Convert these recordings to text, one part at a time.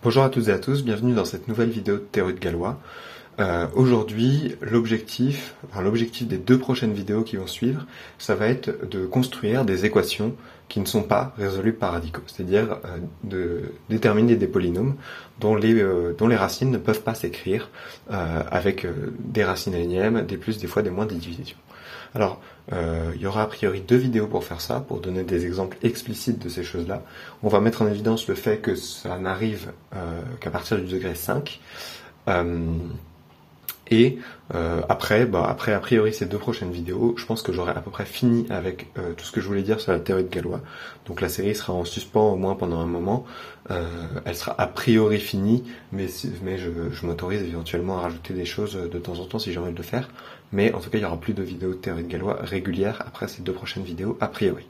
Bonjour à toutes et à tous, bienvenue dans cette nouvelle vidéo de théorie de Galois. Aujourd'hui, l'objectif des deux prochaines vidéos qui vont suivre, ça va être de construire des équations qui ne sont pas résolues par radicaux, c'est-à-dire de déterminer des polynômes dont les racines ne peuvent pas s'écrire avec des racines énièmes, des plus, des fois des moins, des divisions. Alors, il y aura a priori deux vidéos pour faire ça, pour donner des exemples explicites de ces choses-là. On va mettre en évidence le fait que ça n'arrive qu'à partir du degré 5. Après, a priori, ces deux prochaines vidéos, je pense que j'aurai à peu près fini avec tout ce que je voulais dire sur la théorie de Galois. Donc la série sera en suspens au moins pendant un moment. Elle sera a priori finie, mais je m'autorise éventuellement à rajouter des choses de temps en temps si j'ai envie de le faire. Mais en tout cas, il y aura plus de vidéos de théorie de Galois régulières après ces deux prochaines vidéos, a priori.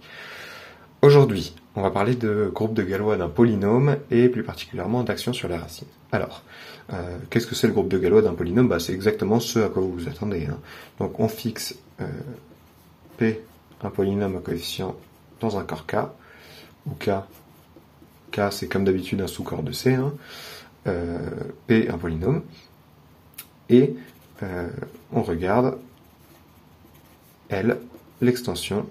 Aujourd'hui, on va parler de groupe de Galois d'un polynôme et plus particulièrement d'actions sur les racines. Alors, qu'est-ce que c'est le groupe de Galois d'un polynôme ? C'est exactement ce à quoi vous vous attendez. Donc on fixe P, un polynôme à coefficient dans un corps K, où K c'est comme d'habitude un sous-corps de C, P un polynôme, et on regarde L, l'extension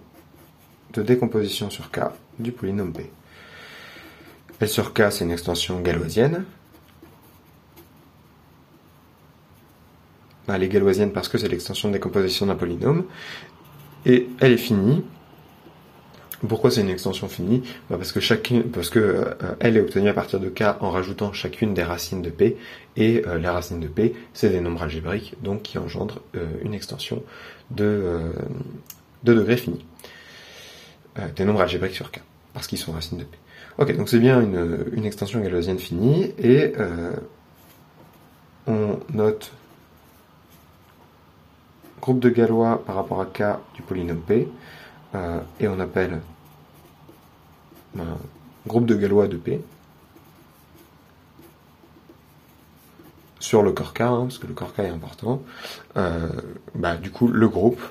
de décomposition sur K du polynôme P. L sur K, c'est une extension galoisienne. Elle est galoisienne parce que c'est l'extension de décomposition d'un polynôme. Et elle est finie. Pourquoi c'est une extension finie ? Parce que elle est obtenue à partir de K en rajoutant chacune des racines de P. Et les racines de P, c'est des nombres algébriques, donc qui engendrent une extension de degré fini. Des nombres algébriques sur K, parce qu'ils sont racines de P. Ok, donc c'est bien une extension galoisienne finie, et on note groupe de Galois par rapport à K du polynôme P, et on appelle groupe de Galois de P sur le corps K, parce que le corps K est important. Du coup, le groupe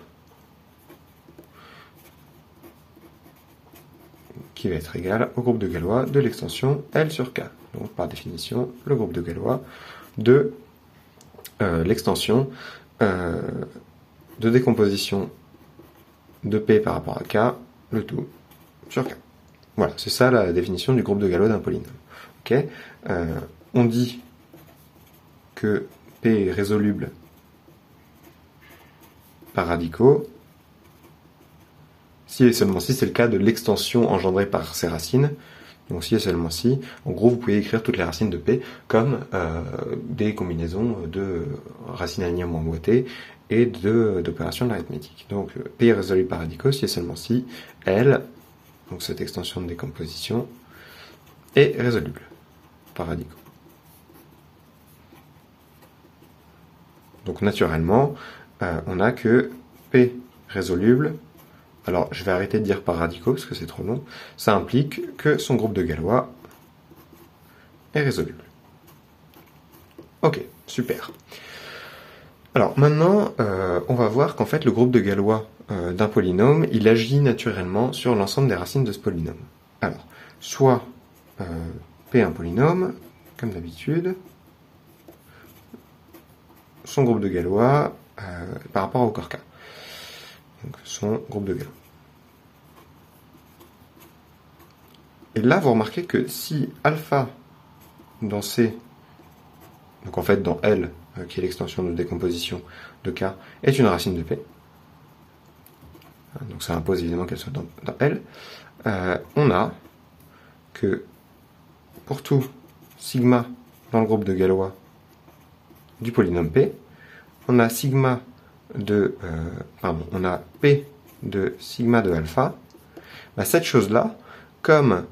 qui va être égal au groupe de Galois de l'extension L sur K. Donc, par définition, le groupe de Galois de l'extension de décomposition de P par rapport à K, le tout sur K. Voilà, c'est ça la définition du groupe de Galois d'un polynôme. Okay, on dit que P est résoluble par radicaux si et seulement si c'est le cas de l'extension engendrée par ces racines. Donc si et seulement si, en gros vous pouvez écrire toutes les racines de P comme des combinaisons de racines alignées ou emboîtées et d'opérations de l'arithmétique. Donc P est résoluble par radicaux si et seulement si L, donc cette extension de décomposition, est résoluble par radicaux. Donc naturellement, on a que P résoluble. Alors, je vais arrêter de dire par radicaux, parce que c'est trop long. Ça implique que son groupe de Galois est résoluble. Ok, super. Alors, maintenant, on va voir qu'en fait, le groupe de Galois d'un polynôme, il agit naturellement sur l'ensemble des racines de ce polynôme. Alors, soit P un polynôme, comme d'habitude, son groupe de Galois par rapport au corps K. Donc, son groupe de Galois. Et là, vous remarquez que si alpha dans C, donc en fait dans L, qui est l'extension de décomposition de K, est une racine de P, donc ça impose évidemment qu'elle soit dans L, on a que pour tout sigma dans le groupe de Galois du polynôme P, on a on a P de sigma de alpha. Cette chose-là, comme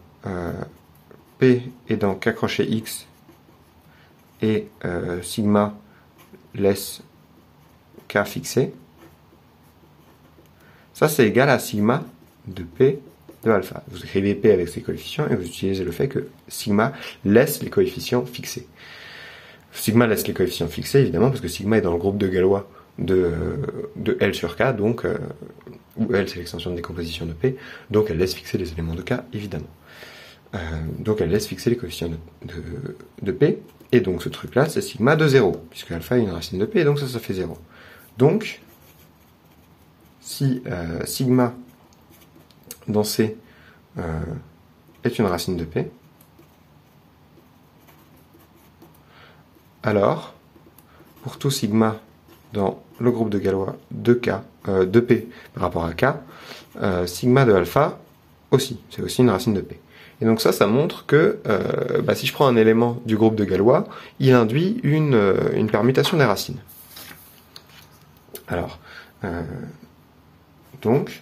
P est dans K crochet X et sigma laisse K fixé, ça c'est égal à sigma de P de alpha. Vous écrivez P avec ses coefficients et vous utilisez le fait que sigma laisse les coefficients fixés. Sigma laisse les coefficients fixés, évidemment, parce que sigma est dans le groupe de Galois de L sur K, donc, où L c'est l'extension de décomposition de P, donc elle laisse fixer les éléments de K, évidemment. Donc elle laisse fixer les coefficients de P, et donc ce truc-là, c'est sigma de 0, puisque alpha est une racine de P, et donc ça fait 0. Donc, si sigma dans C est une racine de P, alors, pour tout sigma dans le groupe de Galois de P par rapport à K, sigma de alpha aussi, c'est aussi une racine de P. Et donc ça montre que si je prends un élément du groupe de Galois, il induit une permutation des racines. Alors, donc,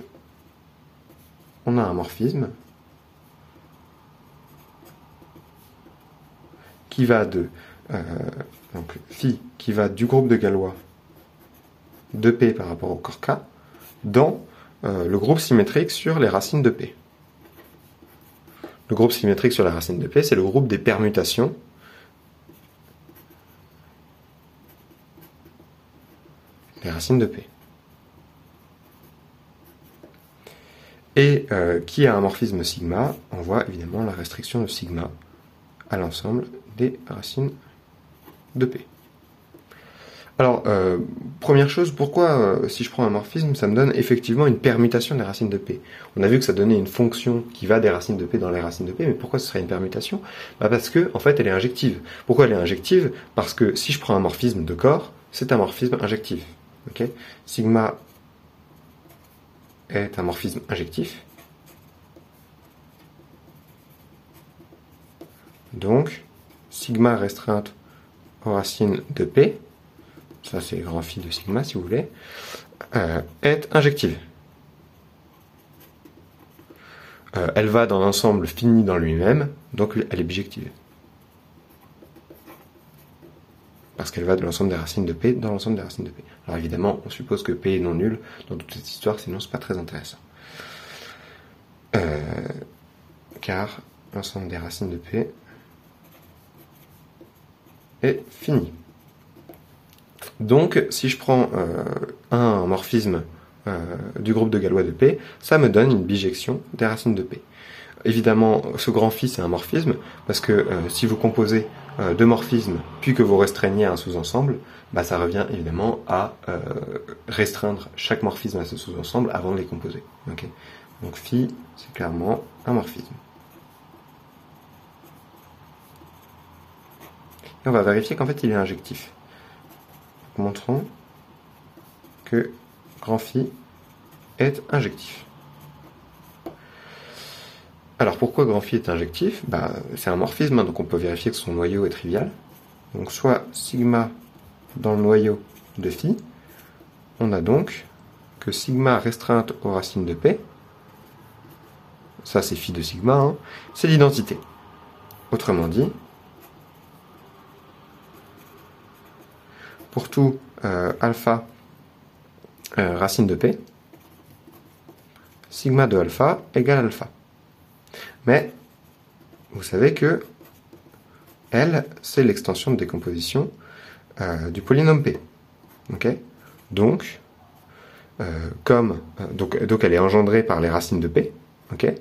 on a un morphisme qui va de donc phi qui va du groupe de Galois de P par rapport au corps K dans le groupe symétrique sur les racines de P. Le groupe symétrique sur la racine de P, c'est le groupe des permutations des racines de P. Et qui a un morphisme sigma, on voit évidemment la restriction de sigma à l'ensemble des racines de P. Alors, première chose, pourquoi, si je prends un morphisme, ça me donne effectivement une permutation des racines de P? On a vu que ça donnait une fonction qui va des racines de P dans les racines de P, mais pourquoi ce serait une permutation? Parce que, en fait, elle est injective. Pourquoi elle est injective? Parce que si je prends un morphisme de corps, c'est un morphisme injectif. Okay, sigma est un morphisme injectif. Donc, sigma restreinte aux racines de P, ça c'est grand phi de sigma si vous voulez, est injective. Elle va dans l'ensemble fini dans lui-même, donc elle est bijective. Parce qu'elle va de l'ensemble des racines de P dans l'ensemble des racines de P. Alors évidemment, on suppose que P est non nul dans toute cette histoire, sinon c'est pas très intéressant. Car l'ensemble des racines de P est fini. Donc, si je prends un morphisme du groupe de Galois de P, ça me donne une bijection des racines de P. Évidemment, ce grand phi, c'est un morphisme, parce que si vous composez deux morphismes, puis que vous restreignez un sous-ensemble, ça revient évidemment à restreindre chaque morphisme à ce sous-ensemble avant de les composer. Okay, donc phi, c'est clairement un morphisme. Et on va vérifier qu'en fait il est injectif. Montrons que grand phi est injectif. Alors pourquoi grand phi est injectif? C'est un morphisme, donc on peut vérifier que son noyau est trivial. Donc soit sigma dans le noyau de phi, on a donc que sigma restreinte aux racines de P, ça c'est phi de sigma, c'est l'identité. Autrement dit, pour tout alpha racine de P, sigma de alpha égale alpha. Mais vous savez que L, c'est l'extension de décomposition du polynôme P. Okay, donc, donc elle est engendrée par les racines de P. Okay,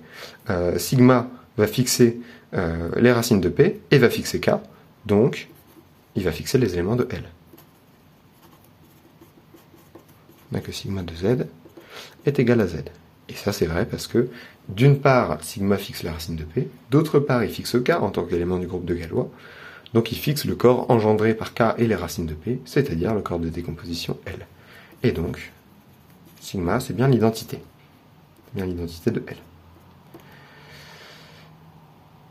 sigma va fixer les racines de P et va fixer K. Donc, il va fixer les éléments de L. On a que sigma de Z est égal à Z. Et ça c'est vrai parce que d'une part sigma fixe la racine de P, d'autre part il fixe K en tant qu'élément du groupe de Galois, donc il fixe le corps engendré par K et les racines de P, c'est-à-dire le corps de décomposition L. Et donc, sigma c'est bien l'identité. C'est bien l'identité de L.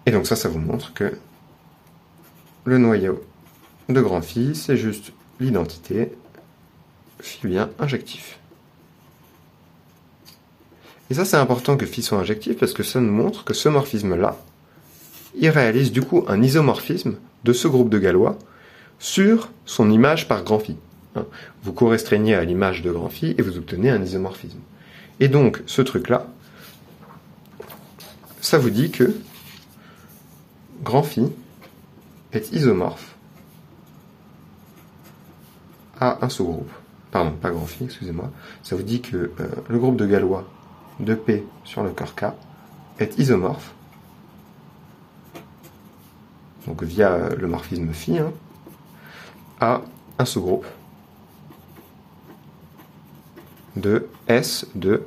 Et donc ça vous montre que le noyau de grand phi c'est juste l'identité phi bien injectif. Et ça c'est important que phi soit injectif parce que ça nous montre que ce morphisme-là, il réalise du coup un isomorphisme de ce groupe de Galois sur son image par grand phi. Vous co-restreignez à l'image de grand phi et vous obtenez un isomorphisme. Et donc ce truc-là, ça vous dit que grand phi est isomorphe à un sous-groupe. Pardon, pas grand phi, excusez-moi. Ça vous dit que le groupe de Galois de P sur le corps K est isomorphe donc via le morphisme phi, hein, à un sous-groupe de S de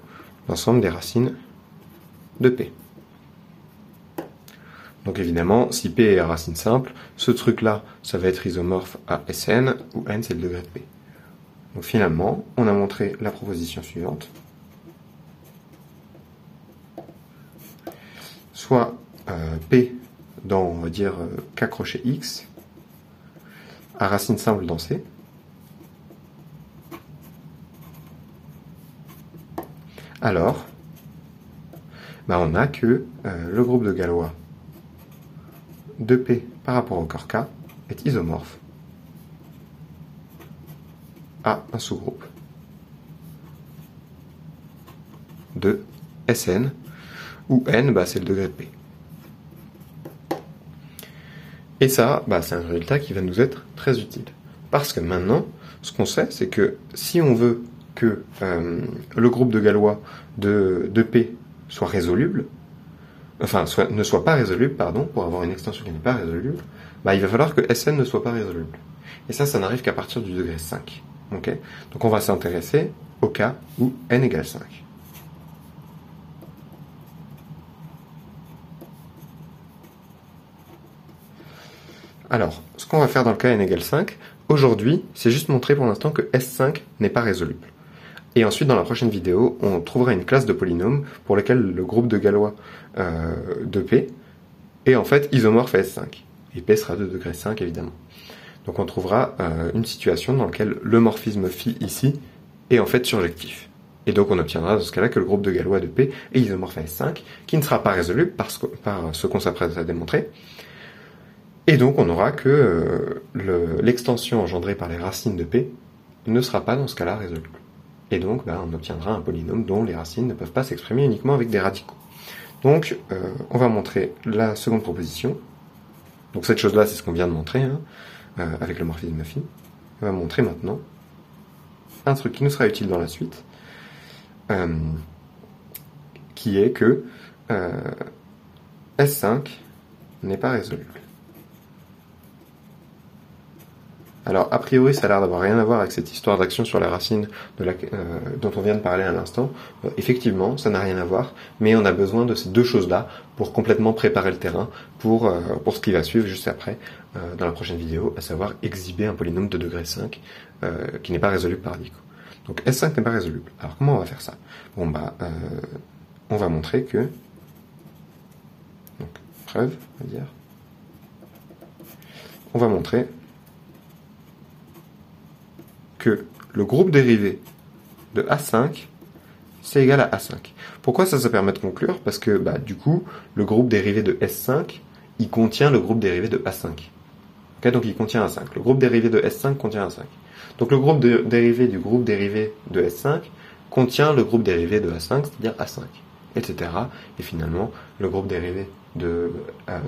l'ensemble des racines de P. Donc évidemment, si P est racine simple, ce truc-là, ça va être isomorphe à Sn, où n c'est le degré de P. Donc finalement, on a montré la proposition suivante. Soit P dans, on va dire, K crochet X, à racine simple dans C, alors, on a que le groupe de Galois de P par rapport au corps K est isomorphe à un sous-groupe de Sn, où n, c'est le degré de P. Et ça, c'est un résultat qui va nous être très utile. Parce que maintenant, ce qu'on sait, c'est que si on veut que le groupe de Galois de P soit résoluble, ne soit pas résoluble, pardon, pour avoir une extension qui n'est pas résoluble, il va falloir que Sn ne soit pas résoluble. Et ça n'arrive qu'à partir du degré 5. Okay, donc on va s'intéresser au cas où n égale 5. Alors, ce qu'on va faire dans le cas n égale 5, aujourd'hui, c'est juste montrer pour l'instant que S5 n'est pas résoluble. Et ensuite, dans la prochaine vidéo, on trouvera une classe de polynômes pour laquelle le groupe de Galois de P est en fait isomorphe à S5. Et P sera de degré 5, évidemment. Donc on trouvera une situation dans laquelle le morphisme phi ici est en fait surjectif. Et donc on obtiendra dans ce cas-là que le groupe de Galois de P est isomorphe à S5, qui ne sera pas résoluble par ce qu'on s'apprête à démontrer. Et donc on aura que l'extension engendrée par les racines de P ne sera pas dans ce cas-là résoluble. Et donc on obtiendra un polynôme dont les racines ne peuvent pas s'exprimer uniquement avec des radicaux. Donc on va montrer la seconde proposition. Donc cette chose-là, c'est ce qu'on vient de montrer, hein, avec le morphisme phi. On va montrer maintenant un truc qui nous sera utile dans la suite, qui est que S5 n'est pas résoluble. Alors, a priori, ça a l'air d'avoir rien à voir avec cette histoire d'action sur la racine dont on vient de parler à l'instant. Effectivement, ça n'a rien à voir, mais on a besoin de ces deux choses-là pour complètement préparer le terrain pour ce qui va suivre juste après, dans la prochaine vidéo, à savoir exhiber un polynôme de degré 5 qui n'est pas résoluble par radicaux. Donc S5 n'est pas résoluble. Alors comment on va faire ça? Bon on va montrer que... Donc, preuve, on va dire. On va montrer que le groupe dérivé de A5, c'est égal à A5. Pourquoi ça permet de conclure? Parce que, du coup, le groupe dérivé de S5, il contient le groupe dérivé de A5. Okay, donc il contient A5. Le groupe dérivé de S5 contient A5. Donc le groupe dérivé du groupe dérivé de S5 contient le groupe dérivé de A5, c'est-à-dire A5, etc. Et finalement, le groupe dérivé de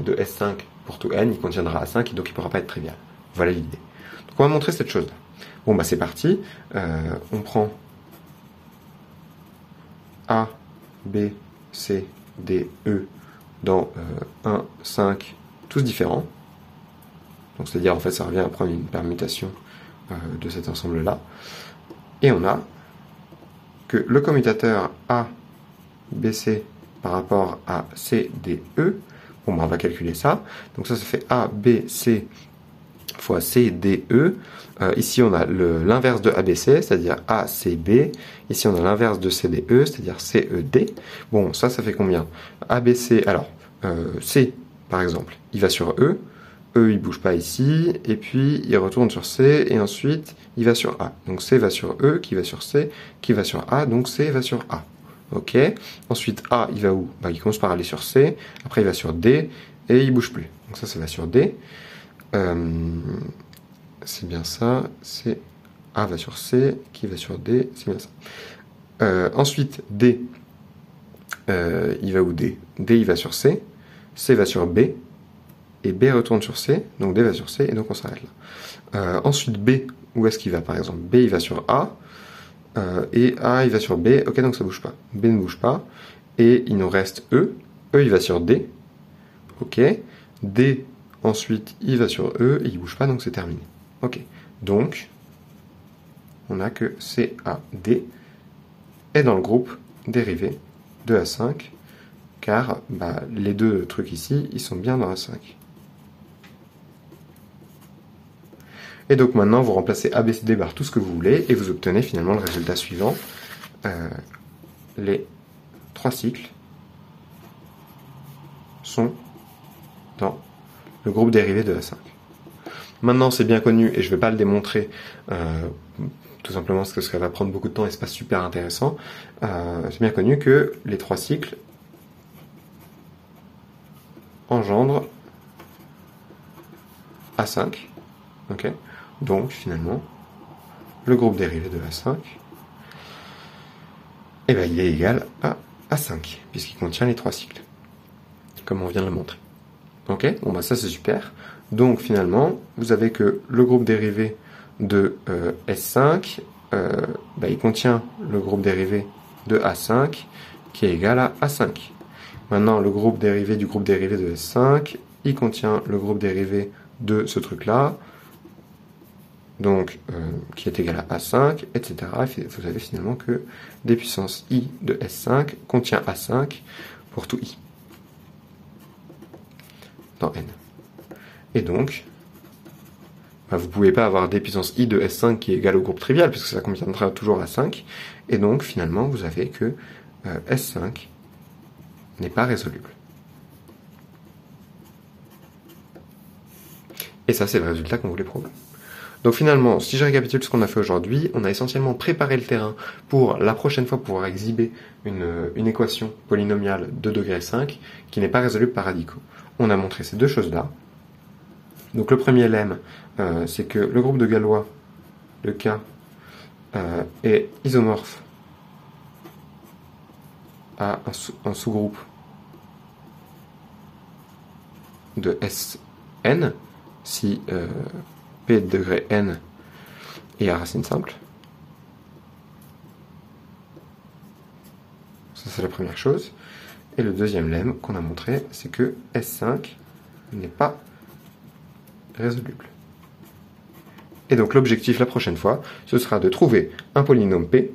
S5 pour tout n, il contiendra A5, et donc il ne pourra pas être trivial. Voilà l'idée. Donc on va montrer cette chose-là. Bon, c'est parti. On prend A, B, C, D, E dans 1, 5, tous différents. Donc c'est-à-dire, en fait, ça revient à prendre une permutation de cet ensemble-là. Et on a que le commutateur A, B, C par rapport à C, D, E, on va calculer ça. Donc ça fait A, B, C fois C, D, E. Ici, on a l'inverse de ABC, c'est-à-dire ACB. Ici, on a l'inverse de CDE, c'est-à-dire CED. Bon, ça fait combien? ABC, alors, C, par exemple, il va sur E. E, il bouge pas ici. Et puis, il retourne sur C. Et ensuite, il va sur A. Donc, C va sur E, qui va sur C, qui va sur A. Donc, C va sur A. OK. Ensuite, A, il va où? Il commence par aller sur C. Après, il va sur D. Et il bouge plus. Donc, ça va sur D. C'est bien ça, c'est A va sur C, qui va sur D, c'est bien ça. Ensuite, D, il va où D? D, il va sur C va sur B, et B retourne sur C, donc D va sur C, et donc on s'arrête là. Ensuite, B, où est-ce qu'il va par exemple? B, il va sur A, et A, il va sur B, ok, donc ça bouge pas. B ne bouge pas, et il nous reste E, E, il va sur D, ok, D, Ensuite, I va sur E et il bouge pas, donc c'est terminé. Ok. Donc, on a que CAD est dans le groupe dérivé de A5, car les deux trucs ici, ils sont bien dans A5. Et donc maintenant, vous remplacez ABCD par tout ce que vous voulez, et vous obtenez finalement le résultat suivant. Les 3 cycles sont dans le groupe dérivé de A5. Maintenant, c'est bien connu, et je ne vais pas le démontrer, tout simplement parce que ça va prendre beaucoup de temps et c'est pas super intéressant. C'est bien connu que les 3 cycles engendrent A5. Okay. Donc, finalement, le groupe dérivé de A5, eh ben, il est égal à A5, puisqu'il contient les 3 cycles, comme on vient de le montrer. Ok, bon ça c'est super. Donc finalement, vous avez que le groupe dérivé de S5, il contient le groupe dérivé de A5, qui est égal à A5. Maintenant, le groupe dérivé du groupe dérivé de S5, il contient le groupe dérivé de ce truc-là, donc qui est égal à A5, etc. Et vous avez finalement que d puissance I de S5 contient A5 pour tout I dans N. Et donc, vous ne pouvez pas avoir d puissance I de S5 qui est égal au groupe trivial, puisque ça contiendra toujours A5. Et donc, finalement, vous avez que S5 n'est pas résoluble. Et ça, c'est le résultat qu'on voulait prouver. Donc finalement, si je récapitule ce qu'on a fait aujourd'hui, on a essentiellement préparé le terrain pour la prochaine fois pouvoir exhiber une équation polynomiale de degré 5 qui n'est pas résoluble par radicaux. On a montré ces deux choses-là. Donc le premier lemme, c'est que le groupe de Galois, le K, est isomorphe à un sous-groupe de Sn, si P de degré n est à racine simple. Ça c'est la première chose. Et le deuxième lemme qu'on a montré, c'est que S5 n'est pas résoluble. Et donc l'objectif la prochaine fois, ce sera de trouver un polynôme P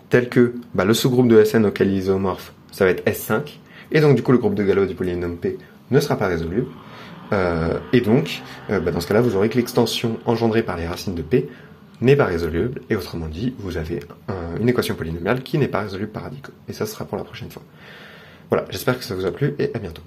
tel que le sous-groupe de Sn auquel il est isomorphe, ça va être S5, et donc du coup le groupe de Galois du polynôme P ne sera pas résoluble, et donc dans ce cas-là vous aurez que l'extension engendrée par les racines de P n'est pas résoluble, et autrement dit, vous avez une équation polynomiale qui n'est pas résoluble par radicaux. Et ça sera pour la prochaine fois. Voilà, j'espère que ça vous a plu, et à bientôt.